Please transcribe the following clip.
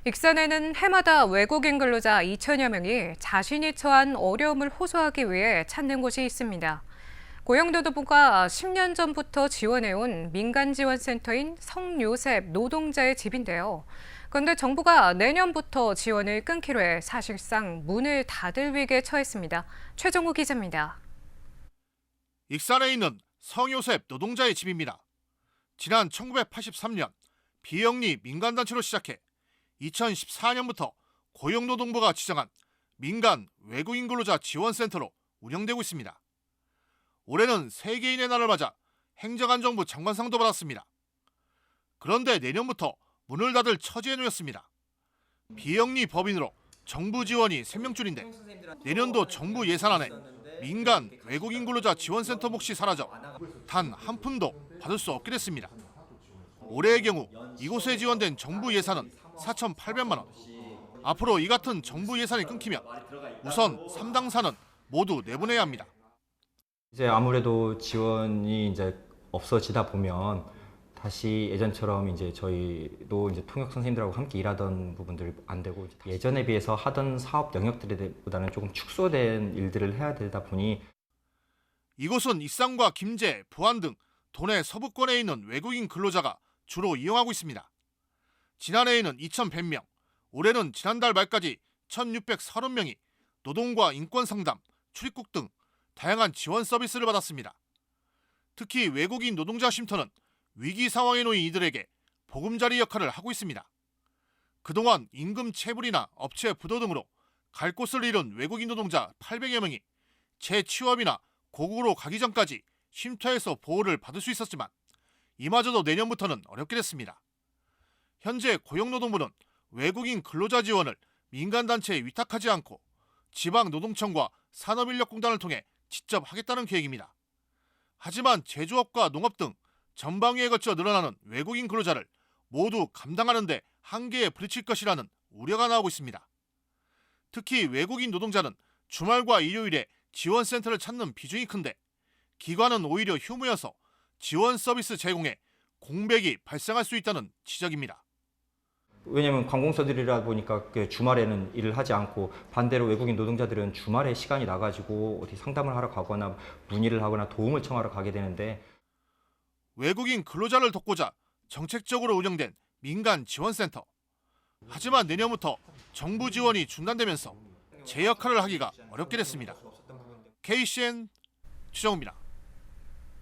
익산에는 해마다 외국인 근로자 2천여 명이 자신이 처한 어려움을 호소하기 위해 찾는 곳이 있습니다. 고용노동부가 10년 전부터 지원해온 민간지원센터인 성요셉 노동자의 집인데요. 그런데 정부가 내년부터 지원을 끊기로 해 사실상 문을 닫을 위기에 처했습니다. 최정우 기자입니다. 익산에 있는 성요셉 노동자의 집입니다. 지난 1983년 비영리 민간단체로 시작해 2014년부터 고용노동부가 지정한 민간 외국인 근로자 지원센터로 운영되고 있습니다. 올해는 세계인의 날을 맞아 행정안전부 장관상도 받았습니다. 그런데 내년부터 문을 닫을 처지에 놓였습니다. 비영리 법인으로 정부 지원이 생명줄인데 내년도 정부 예산안에 민간 외국인 근로자 지원센터 몫이 사라져 단 한 푼도 받을 수 없게 됐습니다. 올해의 경우 이곳에 지원된 정부 예산은 4,800만 원. 앞으로 이 같은 정부 예산이 끊기면 우선 3당사는 모두 내보내야 합니다. 이제 아무래도 지원이 이제 없어지다 보면 다시 예전처럼 이제 저희도 이제 통역 선생님들하고 함께 일하던 부분들 안 되고 예전에 비해서 하던 사업 영역들보다는 조금 축소된 일들을 해야 되다 보니 이곳은 익산과 김제, 부안 등 도내 서부권에 있는 외국인 근로자가 주로 이용하고 있습니다. 지난해에는 2,100명, 올해는 지난달 말까지 1,630명이 노동과 인권 상담, 출입국 등 다양한 지원 서비스를 받았습니다. 특히 외국인 노동자 쉼터는 위기 상황에 놓인 이들에게 보금자리 역할을 하고 있습니다. 그동안 임금 체불이나 업체 부도 등으로 갈 곳을 잃은 외국인 노동자 800여 명이 재취업이나 고국으로 가기 전까지 쉼터에서 보호를 받을 수 있었지만 이마저도 내년부터는 어렵게 됐습니다. 현재 고용노동부는 외국인 근로자 지원을 민간단체에 위탁하지 않고 지방노동청과 산업인력공단을 통해 직접 하겠다는 계획입니다. 하지만 제조업과 농업 등 전방위에 걸쳐 늘어나는 외국인 근로자를 모두 감당하는 데 한계에 부딪힐 것이라는 우려가 나오고 있습니다. 특히 외국인 노동자는 주말과 일요일에 지원센터를 찾는 비중이 큰데 기관은 오히려 휴무여서 지원 서비스 제공에 공백이 발생할 수 있다는 지적입니다. 왜냐하면 관공서들이라 보니까 주말에는 일을 하지 않고 반대로 외국인 노동자들은 주말에 시간이 나가지고 어디 상담을 하러 가거나 문의를 하거나 도움을 청하러 가게 되는데 외국인 근로자를 돕고자 정책적으로 운영된 민간 지원센터. 하지만 내년부터 정부 지원이 중단되면서 제 역할을 하기가 어렵게 됐습니다. KCN 최정우입니다.